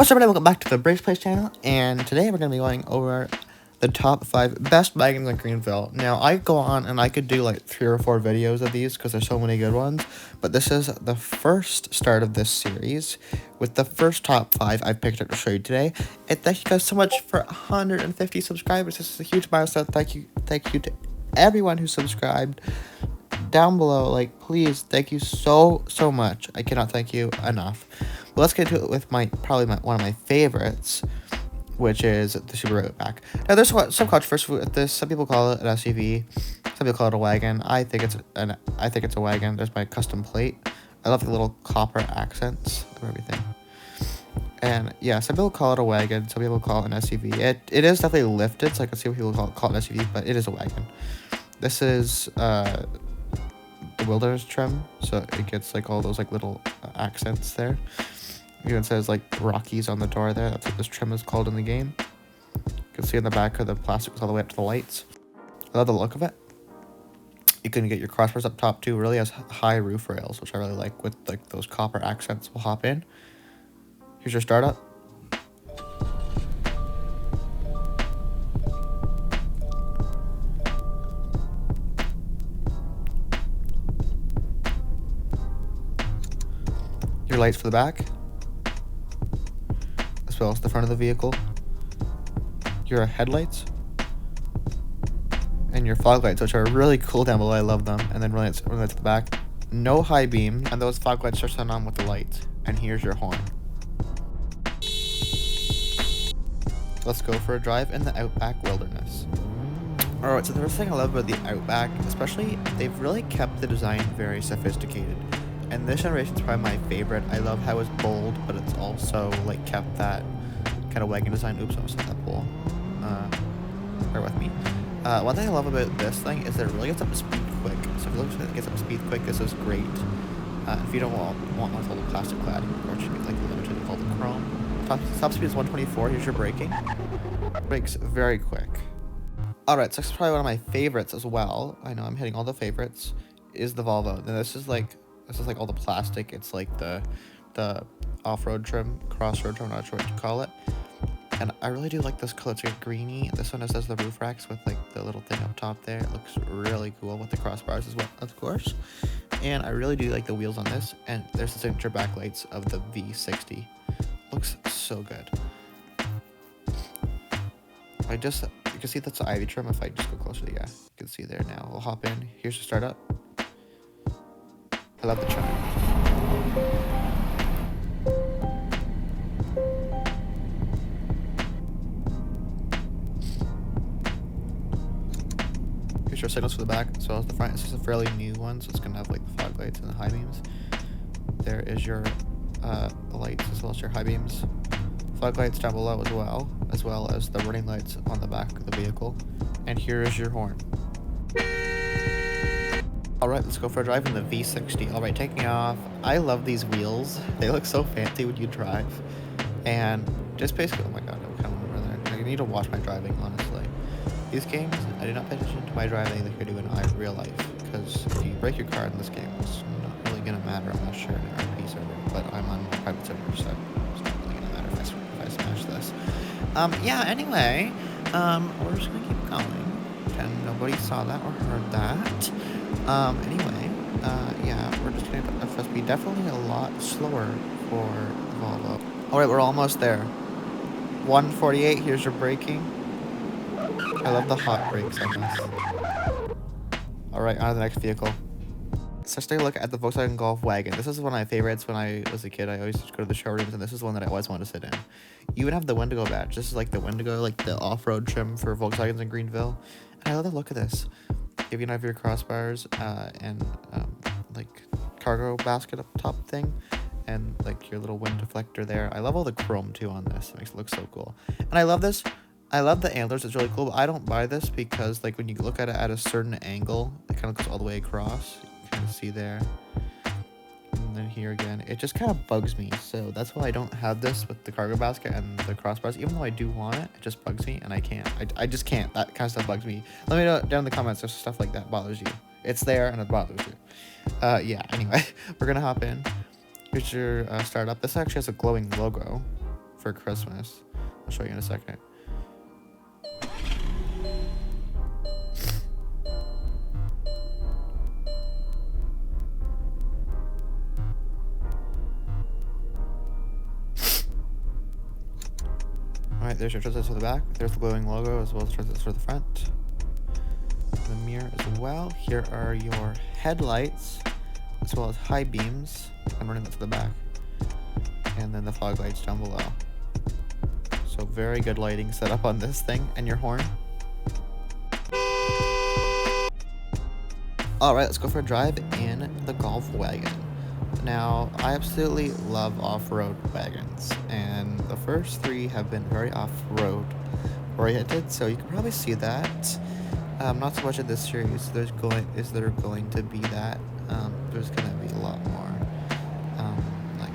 What's up, everybody? Welcome back to the Brays Place channel, and today we're going to be going over the top 5 best wagons in Greenville. Now, I go on and I could do like 3 or 4 videos of these because there's so many good ones, but this is the first start of this series with the first top 5 I picked up to show you today. And thank you guys so much for 150 subscribers. This is a huge milestone. Thank you to everyone who subscribed down below. Like, please, thank you so much. I cannot thank you enough. But let's get to it with one of my favorites, which is the Subaru Outback. Now, there's some controversy with this. Some people call it an SUV, some people call it a wagon. I think it's a wagon. There's my custom plate. I love the little copper accents of everything. And yeah, some people call it a wagon, some people call it an SUV. It is definitely lifted, so I can see what people call it an SUV, but it is a wagon. This is the wilderness trim, so it gets like all those like little accents there. It even says like Rockies on the door there. That's what this trim is called in the game. You can see in the back of the plastic goes all the way up to the lights. I love the look of it. You can get your crossbars up top too. It really has high roof rails, which I really like with like those copper accents. We'll hop in. Here's your startup. Your lights for the back, as well as the front of the vehicle, your headlights, and your fog lights, which are really cool down below. I love them. And then lights to the back. No high beam, and those fog lights are turned on with the lights. And here's your horn. Let's go for a drive in the Outback Wilderness. Alright, so the first thing I love about the Outback, especially, they've really kept the design very sophisticated. And this generation is probably my favorite. I love how it's bold, but it's also like kept that kind of wagon design. Oops, I almost hit that pole. Bear with me. One thing I love about this thing is that it really gets up to speed quick. So if you look at it gets up to speed quick, this is great. If you don't want one with all the plastic cladding, or you get like limited with all the chrome. Top speed is 124. Here's your braking. Brakes very quick. Alright, so this is probably one of my favorites as well. I know I'm hitting all the favorites. Is the Volvo. Now this is like all the plastic. It's like the off-road trim, cross-road trim, I'm not sure what to call it. And I really do like this color. It's like greeny. This one has the roof racks with like the little thing up top there. It looks really cool with the crossbars as well, of course. And I really do like the wheels on this. And there's the signature backlights of the V60. Looks so good. You can see that's the Ivy trim. If I just go closer to you can see there now. We'll hop in. Here's your startup. I love the trim. Here's your signals for the back, as well as the front. This is a fairly new one, so it's going to have like the fog lights and the high beams. There is your the lights, as well as your high beams. Fog lights down below as well as the running lights on the back of the vehicle. And here is your horn. Alright, let's go for a drive in the V60. Alright, taking off. I love these wheels. They look so fancy when you drive. And just basically, oh my god, I kind of went over there. I need to watch my driving, honestly. These games, I do not pay attention to my driving like I do in real life. Because if you break your car in this game, it's not really going to matter unless you're in an RP server. But I'm on a private server, so it's not really going to matter if I smash this. Yeah, anyway, we're just going to keep going. Pretend nobody saw that or heard that. Anyway, yeah, we're just gonna put the speed definitely a lot slower for Volvo. Alright, we're almost there. 148, here's your braking. I love the hot brakes on this. Alright, on to the next vehicle. So let's take a look at the Volkswagen Golf Wagon. This is one of my favorites. When I was a kid, I always used to go to the showrooms, and this is one that I always wanted to sit in. You would have the Wendigo badge. This is like the Wendigo, like the off-road trim for Volkswagens in Greenville. And I love the look of this. You can have your crossbars and like cargo basket up top thing, and like your little wind deflector there. I love all the chrome too on this. It makes it look so cool. And I love this. I love the antlers. It's really cool. But I don't buy this because like when you look at it at a certain angle, it kind of goes all the way across. You can kind of see there. And then here again, it just kind of bugs me. So that's why I don't have this with the cargo basket and the crossbars. Even though I do want it, it just bugs me, and I can't. I just can't. That kind of stuff bugs me. Let me know down in the comments if stuff like that bothers you. It's there and it bothers you. Yeah, anyway, we're going to hop in. Here's your startup. This actually has a glowing logo for Christmas. I'll show you in a second. Alright, there's your transits for the back. There's the glowing logo as well as transits for the front. The mirror as well. Here are your headlights as well as high beams. I'm running that to the back. And then the fog lights down below. So very good lighting set up on this thing. And your horn. Alright, let's go for a drive in the Golf Wagon. Now, I absolutely love off-road wagons, and the first three have been very off-road oriented, so you can probably see that. Not so much in this series. There's going to be that. There's gonna be a lot more, like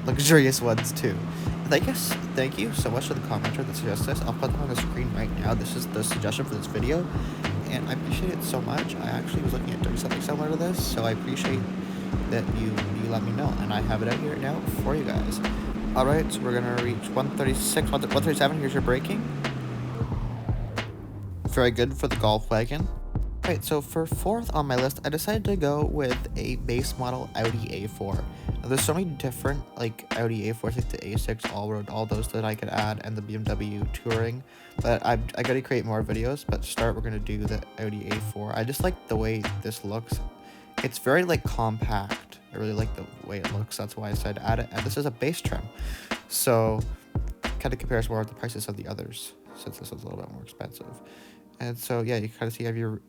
luxurious ones too. Thank you so much to the commenter that suggested this. I'll put them on the screen right now. This is the suggestion for this video, and I appreciate it so much. I actually was looking at doing something similar to this, so I appreciate that you let me know, and I have it out here now for you guys. Alright, so we're gonna reach 136, 137. Here's your braking. Very good for the Golf Wagon. Alright, so for fourth on my list, I decided to go with a base model Audi A4. Now, there's so many different, like, Audi A4, like the A6 Allroad, all those that I could add, and the BMW Touring. But I gotta create more videos, but to start, we're gonna do the Audi A4. I just like the way this looks. It's very, like, compact. I really like the way it looks. That's why I decided to add it. And this is a base trim. So, kind of compares more with the prices of the others, since this one's a little bit more expensive. And so, yeah, you kind of see you have your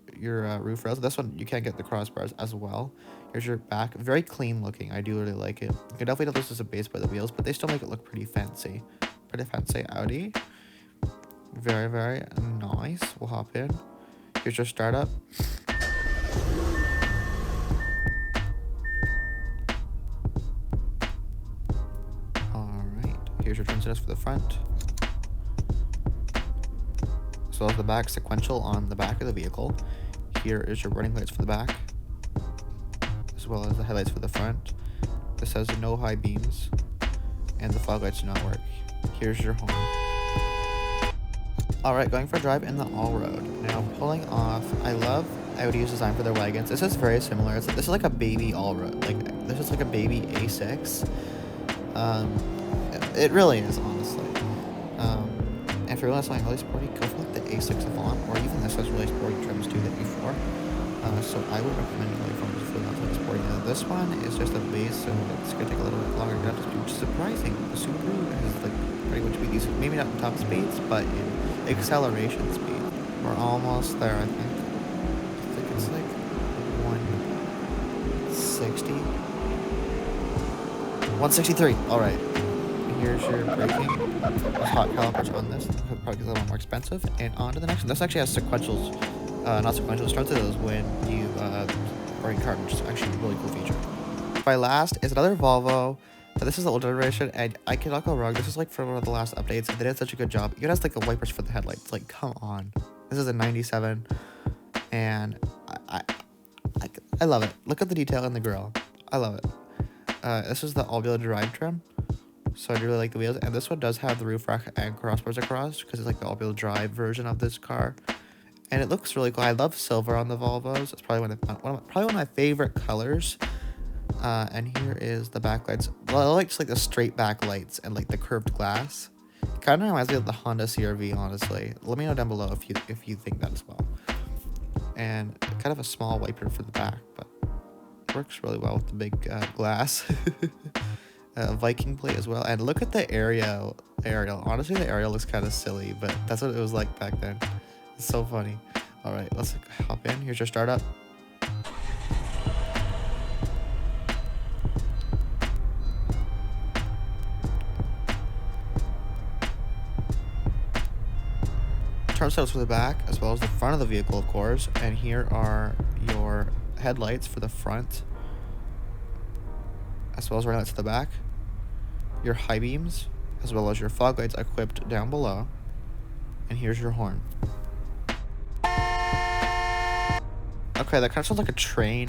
roof rails. This one, you can get the crossbars as well. Here's your back. Very clean looking. I do really like it. You can definitely tell this is a base by the wheels, but they still make it look pretty fancy. Pretty fancy Audi. Very, very nice. We'll hop in. Here's your startup. Alright. Here's your transits for the front. As well as the back sequential on the back of the vehicle. Here is your running lights for the back, as well as the headlights for the front. This has no high beams, and the fog lights do not work. Here's your horn. Alright, going for a drive in the Allroad. Now, pulling off, I love Audi's design for their wagons. This is very similar. This is like a baby Allroad. Like, this is like a baby A6. It really is, honestly. And if you're really something really sporty, go for like the A6 Avant, or even this has really sporty trims too, the A4. So I would recommend going for really sporty. Now, this one is just a base, so it's gonna take a little bit longer to do, which is surprising. The Subaru is like pretty much be decent, maybe not in top speeds, but in acceleration speed. We're almost there, I think. I think it's like 160. 163. All right. Here's your braking. There's hot calipers on this. Probably a little more expensive. And on to the next one. This actually has sequentials. Not sequentials. Starts those when you brake card, which is actually a really cool feature. My last is another Volvo. But this is the old generation, and I cannot go wrong. This is like from one of the last updates. They did such a good job. It has like the wipers for the headlights. Like, come on. This is a 97, and I love it. Look at the detail in the grille. I love it. This is the all-wheel drive trim. So I really like the wheels, and this one does have the roof rack and crossbars across because it's like the all-wheel drive version of this car, and it looks really cool. I love silver on the Volvos. It's probably one of my favorite colors. And here is the backlights. Well, I like just like the straight back lights and like the curved glass. It kind of reminds me of the Honda CR-V, honestly. Let me know down below if you think that as well. And kind of a small wiper for the back, but works really well with the big glass. Viking plate as well, and look at the aerial. Honestly, the aerial looks kind of silly, but that's what it was like back then. It's so funny. All right, let's hop in. Here's your startup. Turn signals for the back as well as the front of the vehicle, of course, and here are your headlights for the front as well as running lights to the back, your high beams, as well as your fog lights equipped down below. And here's your horn. Okay, that kind of sounds like a train.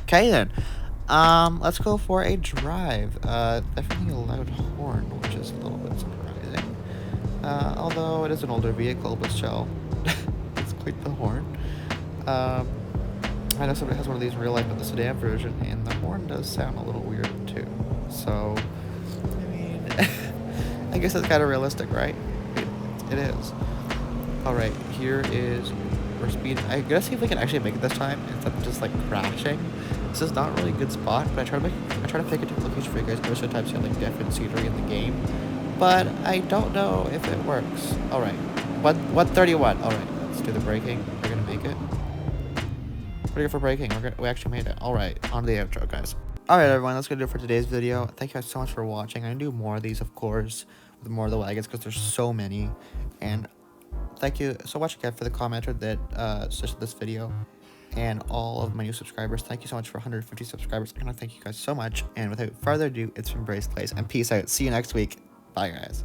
Okay then. Let's go for a drive. Definitely a loud horn, which is a little bit surprising. Although it is an older vehicle, but still, it's quite the horn. Um, I know somebody has one of these in real life, but the sedan version, and the horn does sound a little weird too. So, I mean, I guess it's kind of realistic, right? It is. Alright, here is our speed. I gotta see if we can actually make it this time instead of just like crashing. This is not really a good spot, but I try to pick a different location for you guys most of the time, so like different scenery in the game. But I don't know if it works. Alright. 131. Alright, let's do the braking. We're gonna make it. Pretty good for braking. We actually made it. Alright, on to the outro, guys. Alright, everyone, that's gonna do it for today's video. Thank you guys so much for watching. I'm gonna do more of these, of course, with more of the wagons, because there's so many. And thank you so much again for the commenter that suggested this video, and all of my new subscribers. Thank you so much for 150 subscribers. I want to thank you guys so much. And without further ado, it's from Brays Place, and peace out. See you next week. Bye, guys.